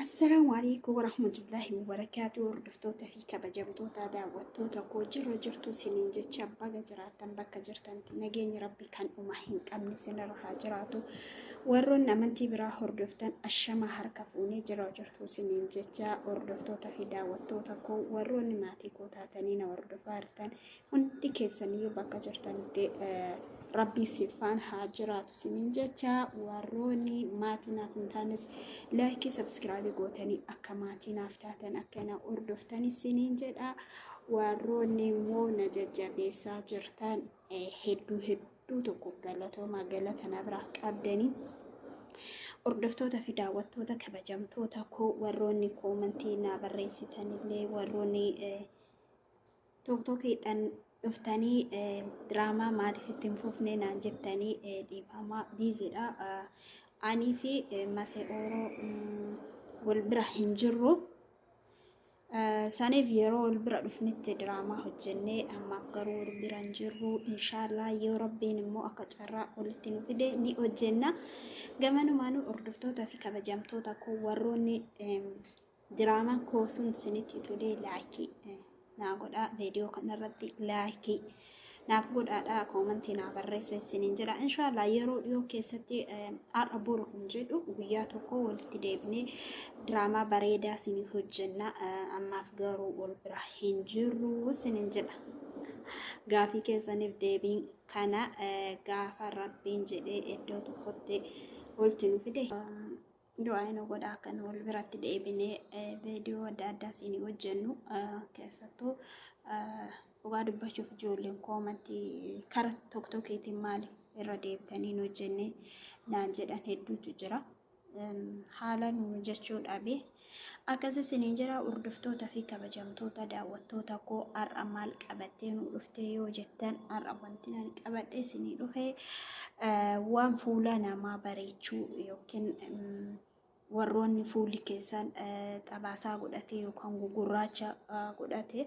السلام عليكم ورحمة الله وبركاته. ردفتوتا في كبجمتوتا دعوتوتا كوجر جرتو سنين جتشا بقى جراتن بقى جرتن نجيني ربي كان أمهين أمن سنة روح جراتو ورون أمنتي براه ردفتن الشما هركفوني جرتو سنين جتشا ردفتوتا في دعوتوتا كو ورون ماتي كوتا تنين وردفارتن وندي كيسانيو بقى جرتن دي ربي سيفان هاجراتو سنين جتشا وروني ماتنا فنتانس لايك سبسكرايب gootanii akka maatii naaf taatan akkana hordoftanii siniin jedha warroonni immoo na jajjabeessaa jirtan hedduu tokko galatoomaa galatana biraa qabdanii hordoftoota fi daawwattoota kabajamtoota koo warroonni koomentii na barreessitanillee warroonni tokkokiidhaan dhuftanii diraamaa maaliif ittiin fufnee naan jettanii dhiifamaa biizidha ani fi Maseoro والبرا هنجرو سنة فيرو والبرا دفنت دراما هجنة أما قرو والبرا نجرو إن شاء الله يا ربي نمو أكتر ولتنو فيدي ني أجنة جمانو مانو أردفتو تفي كبجمتو تكو وروني دراما كوسون سنتي تودي لايكي ناقول فيديو كنا ردي لايكي نافقود أدا كومنتي نابرس سنين جرا إن شاء الله يو كيستي أربورو نجدو وياتو كول تدبني دراما بريدا سني هجنا أما فجرو والبراهين جرو سنين جرا غافي كيسانيف دبين كنا غافا ربين جدي إدو تخطي ولتنو فيدي دو أينو قد أكن والبرات دبني فيديو دادا سني هجنو كيستو وقاد بشوف جولين كومنتي كارت توك توكيتي مالي الرديب تانينو جنة نانجد أن هدو تجرا حالا نجشود أبي أكاسي سنينجرا وردفتو تفي كبجمتو تداوتو تاكو أرأمال كابتين ورفتيو جتان أرأبانتين كابتين سنين رفي وان فولانا ما بريتشو يوكين warroonni fuulli keessan xabaasaa godhatee yookaan gugurraacha godhatee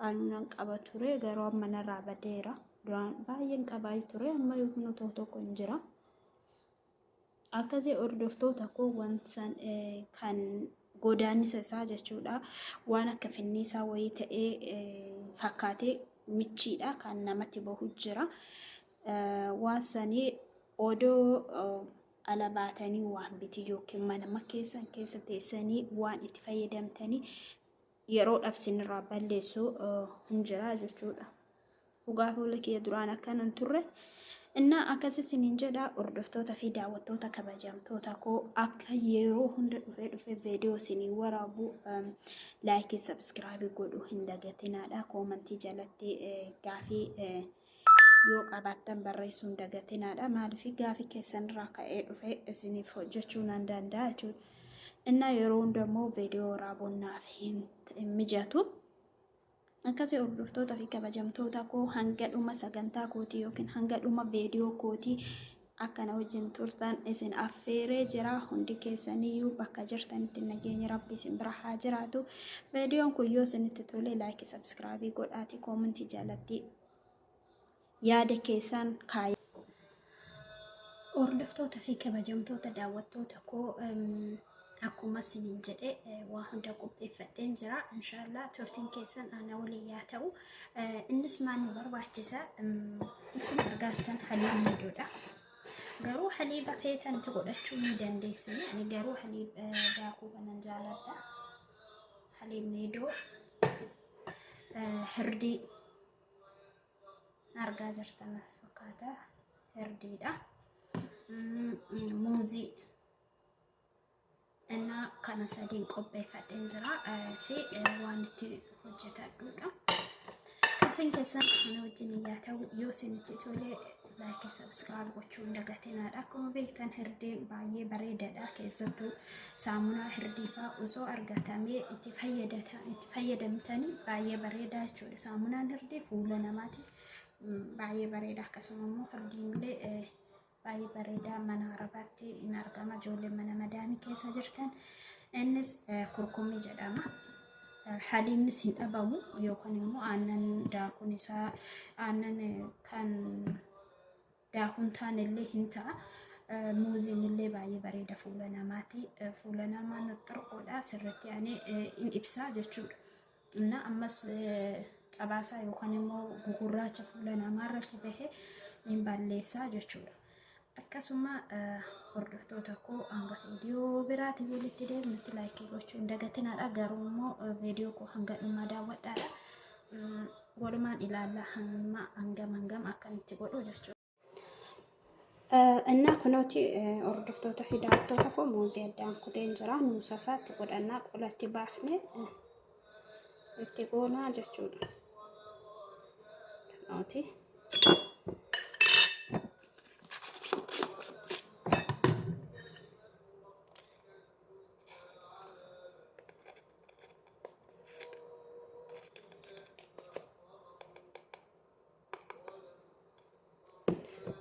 aannan qaba ture garuu amma narraa badeera duraan baay'een qabaa ture amma yookiin tokko hin jira akkasii hordoftoota koo wansan kan godaannisa isaa jechuudha waan akka finniisaa wayii ta'ee fakkaatee michiidha kan namatti bahu jira waan sanii odoo alabaatanii waan biti yookiin mana keessa teessanii waan itti fayyadamtanii yeroodhaaf sinirraa balleessu hin jira jechuudha. Dhugaa fuula kee duraan akkanan turre innaa akkasii siniin jedha hordoftoota fi daawwattoota kabajamtoota koo akka yeroo hunda dhufee viidiyoo sinii waraabu laayikii sabskiraaybii godhuu hin dagatinaadha. Koomentii jalatti gaafii yoo qabaattan barreessuu hin dagatinaadha. Maaliif gaafii keessanirraa ka'ee dhufee isiniif hojjechuu nan danda'a jechuudha. إننا يرون دمو فيديو رابونا في مجاتو أكاسي أردفتو تفي كبجمتو تاكو هنگل أما سغنتا كوتي يوكين هنگل أما فيديو كوتي أكنا وجن تورتان إسن أفيري جرا هندي كيسانيو بكا جرتان تنجيني ربي سنبرحا جراتو فيديو كو يوسن تتولي لايك سبسكرايبي قول آتي كومنتي جالتي ياد كيسان كاي أردفتو تفي كبجمتو تداوتو تاكو akkuma sinin jedhe waa hunda qopheeffadheen jira inshallah turtiin keessan ana waliin yaa ta'u innis maal nu barbaachisa argaatan haliib miidhoodha garuu haliiba feetan itti godhachuu ni dandeessani ani garuu haliib daakuu kanan jaaladha haliib miidhoo hirdii argaa jirtan fakkaata hirdiidha muuzii أنا كان سادين قبّي فدين جرا في وانتي حجة الدودة كنتين كسان أنا وجنياته يوسين تقولي لايك سبسكرايب وشون دقتنا لكم بيتان هردين باي بريدة دا كيسدو سامونا هرديفا وزو أرغتامي اتفايدمتاني باي بريدة شو سامونا هردي فولنا ماتي باي بريدة كسمو هردين لي باي بريدا من عرباتي إن أرقام جول من مدامي كيسا جرتان إنس كركمي جداما حالين نسين أبامو يوكانيمو آنن داكو نسا آنن كان داكون تان اللي هنتا muuziin illee baay'ee bareeda fuula namaati. Fuula namaa nuxxurqoodha sirriitti yaani in ibsaa jechuudha. Inna ammas xabaasaa yookaan immoo gugurraacha fuula namaa irratti bahee in balleessaa jechuudha. Akkasuma hordoftoota koo hanga viidiyoo biraatii walitti deemnutti laayikii gochuu hin dagatinaa. Garuu immoo viidiyoo koo hanga dhumaa daawwadhaa. Walumaan ilaalla hangam akkamitti godhu jechuudha. እና ኩኖቲ hordoftoota fi daawwattoota koo muuzii addaan kuteen jira. Nuusa isaatti godhannaa qolatti baafnee itti goonaa jechuudha. Kunooti.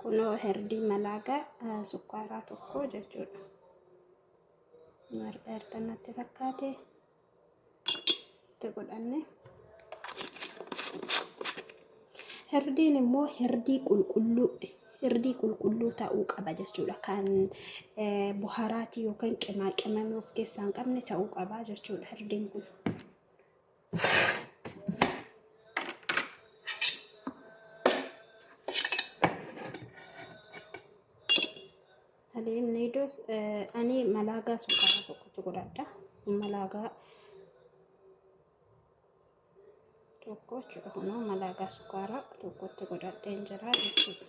Kuno herdii malaagaa sukkaaraa tokko jechuudha. Marga hirtannatti fakkaate itti godhanne. Herdiin immoo herdii qulqulluu ta'uu qaba jechuudha. Kan buhaaraatii yookaan qimaqamame of keessaa hin qabne ta'uu qaba jechuudha herdiin kun. Nidos ani malaagaa sukkaaraa tokkotti godhadha. Malaagaa tokko jechuudha. Kuno malaagaa sukkaaraa tokkotti godhadheen jira jechuudha.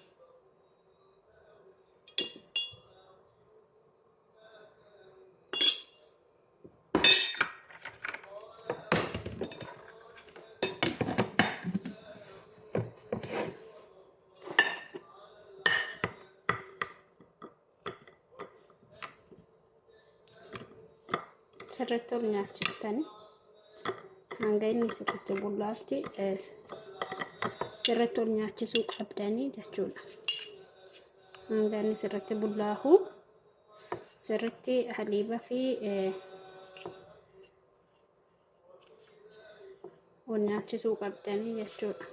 Sirriitti ol nyaachiftanii hanga inni sirriitti bullaatti sirriitti ol nyaachisuu qabdanii jechuudha. Hanga inni sirriitti bullaahu sirriitti haliibaa fi ol nyaachisuu qabdanii jechuudha.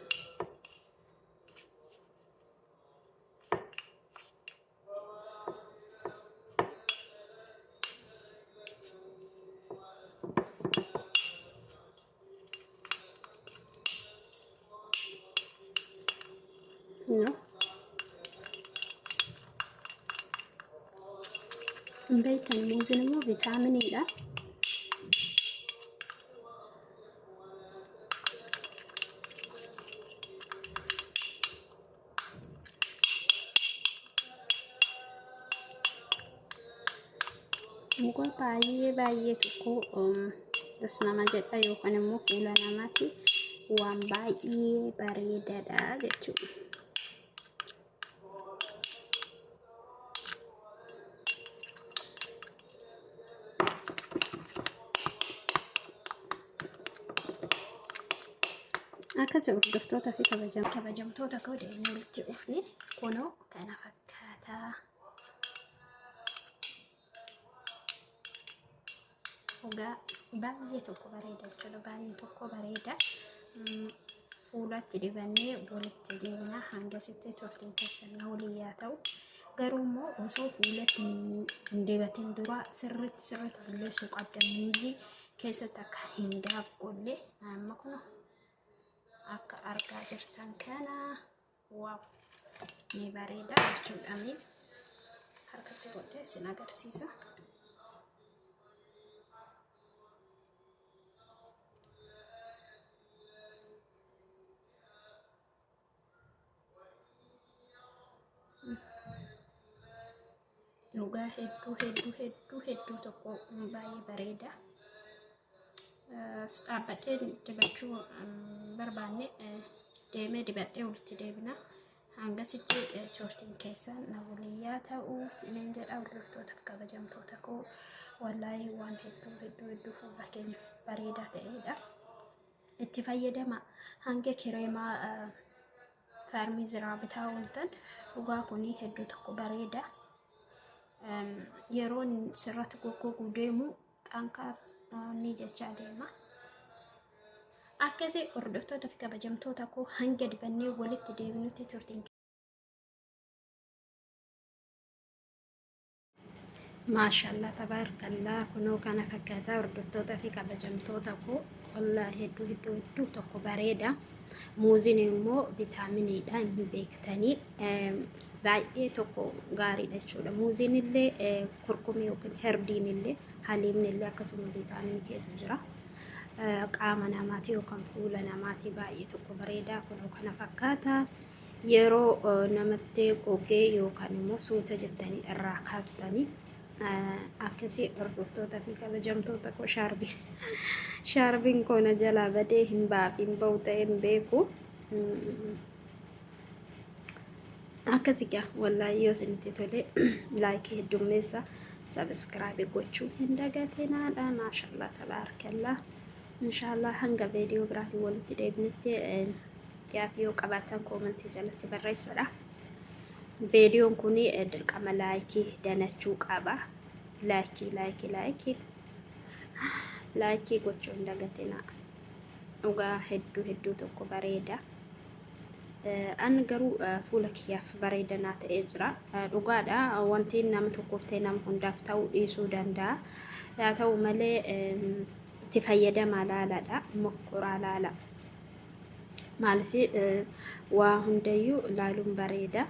Beektan muuziin immoo viitaaminiidha. Muka baay'ee tokko nama jedha yookaan immoo fuula namaatti waan baay'ee bareedaadha jechuudha. Akkasii hordoftoota fi kabajamtoota koo deemnee walitti dhufne kunoo kana fakkaata. Dhugaa baay'ee tokko bareeda jechuudha. Baay'ee tokko bareeda. Fuulatti dibannee walitti deemna hanga sitti turtiin keessan waliin yaa ta'u. Garuu immoo osoo fuulatti hin dibatin dura sirriitti bulleessuu qabda. Muuzii keessatti akka hin daafqolle amma kunoo akka argaa jirtan kana waaw ni bareeda jechuudha. Harkatti godhee isin agarsiisa. Dhugaa hedduu tokko baay'ee bareeda. Dhaabbadhee dibachuu barbaanne deemee dibadhee walitti deebina. Hanga sitti turtiin keessan na waliin yaa ta'u isiniin jedha. Hordoftoota kabajamtoota koo wallahi waan hedduu fuula keenyaaf bareedaa ta'edha. Itti fayyadama. Hanga kireemaa faarmiziraa bitaa ooltan dhugaa kuni hedduu tokko bareeda. Yeroon sirratti goggoguu deemu xankaa ni jechaa deema. Akkasii hordoftoota fi kabajamtoota koo hanga dibannee walitti deebinutti turtiin maashaallah tabarakallah kunoo kana fakkaataa hordoftoota fi kabajamtoota koo wallahi hedduu tokko bareeda. Muuziin immoo viitaaminiidha hin beektanii baay'ee tokko gaariidha jechuudha. Muuziin illee kurkumii yookiin herdiin illee haliimni illee akkasuma viitaaminii keessa jira. Qaama namaati yookaan fuula namaati baay'ee tokko bareeda kunoo kana fakkaata. Yeroo namatti gogee yookaan immoo suuta jettanii irraa kaastanii akkasii hordoftoota fi kabajamtoota koo shaarbiin koona jalaa badee hin baafin ba'u ta'e hin beeku. Akkasii gaa wallaahi yoo isinitti tole laayikii heddummeessa sabiskiraabii gochuu hin dagatinaadha. Maashaallah tabaarakallah. Inshaallah hanga viidiyoo biraatiin walitti deebinutti gaaffii yoo qabaatan koomentii jalatti barreessadha. Viidiyoon kun dirqama laayikii danachuu qaba. Laayikii gochuu hin dagatina. Dhugaa hedduu tokko bareeda. An garuu fuula kiyyaaf bareeda naa ta'ee jira. Dhugaadha wanti nama tokkoof ta'e nama hundaaf ta'uu dhiisuu danda'a. Yaa ta'u malee itti fayyadamaa laaladha. Mokkoraa laala. Maaliif waa hundayyuu laaluun bareeda.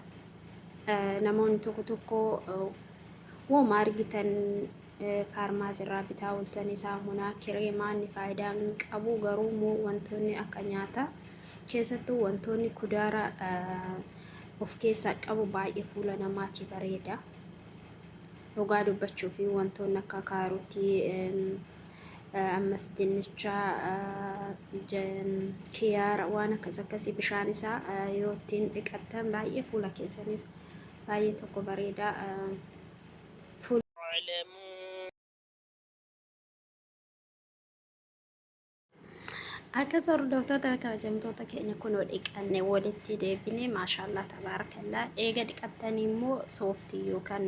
Namoonni tokko wooma argitan faarmaasii irraa bitaa ooltanii saamunaa kireemaan faayidaan qabu garuu moo wantoonni akka nyaata keessattuu wantoonni kudaara of keessaa qabu baay'ee fuula namaatti bareeda. Dhugaa dubbachuu fi wantoonni akka kaarotii ammas dinnicha kiyaara waan akkasii bishaan isaa yoo ittiin dhiqattan baay'ee fuula keessaniif baay'ee tokko bareeda. Akkas hordoftoota kabajamtoota keenya kunoo dhiqannee walitti deebinee maashaallah tabaarakallah. Eega dhiqattanii immoo sooftii yookaan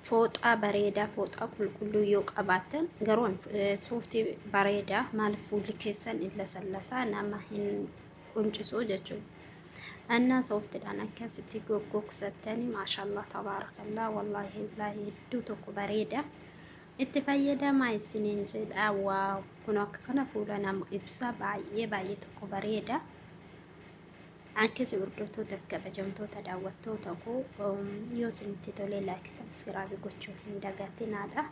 fooxaa bareedaa fooxaa qulqulluu yoo qabaattan garuu sooftii bareedaa maaliif fuulli keessan illa sallasaa nama hin quncisuu jechuudha. Anna sooftiidhaan akkasitti goggogsattanii maashaallah tabaarakallah wallahi hedduu tokko bareeda. Itti fayyadamaa isiniin jedha. Waaw kun akka kana fuula nama ibsa baay'ee tokko bareeda. Akkasii hordoftoota fi kabajamtoota daawwattoota koo yoo isinitti tole laayikii sabiskiraabii gochuu hin dagatinaadha.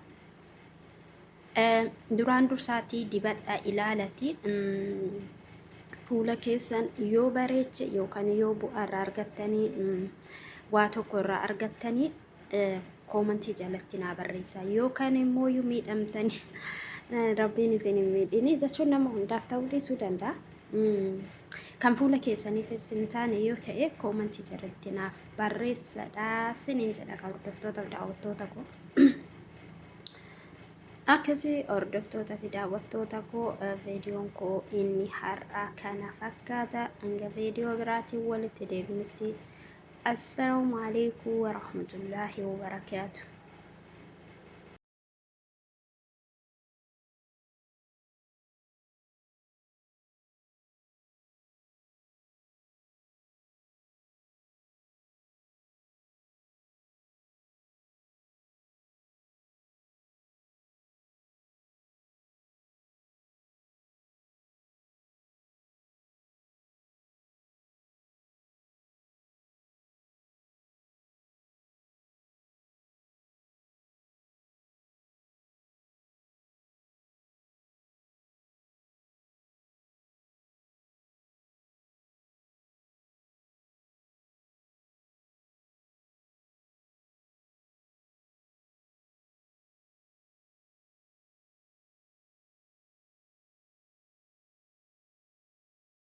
Duraan dursaatii dibadhaa ilaalati fuula keessan yoo bareeche yookaan yoo bu'aa irraa argattanii waa tokko irraa argattanii koomentii jalatti naa barreessaa. Yookaan immoo yoo miidhamtanii rabbiin isin hin miidhini jechuun nama hundaaf ta'uu dhiisuu danda'a. Kan fuula keessaniif isin taane yoo ta'e koomentii jalatti naaf barreessadha siniin jedha hordoftoota fi daawwattoota koo. Akkasii hordoftoota fi daawwattoota koo viidiyoon koo inni har'aa kana fakkaata. Hanga viidiyoo biraatiin walitti deebinutti. Assalamu alaikum warahmatullahi wabarakatuh.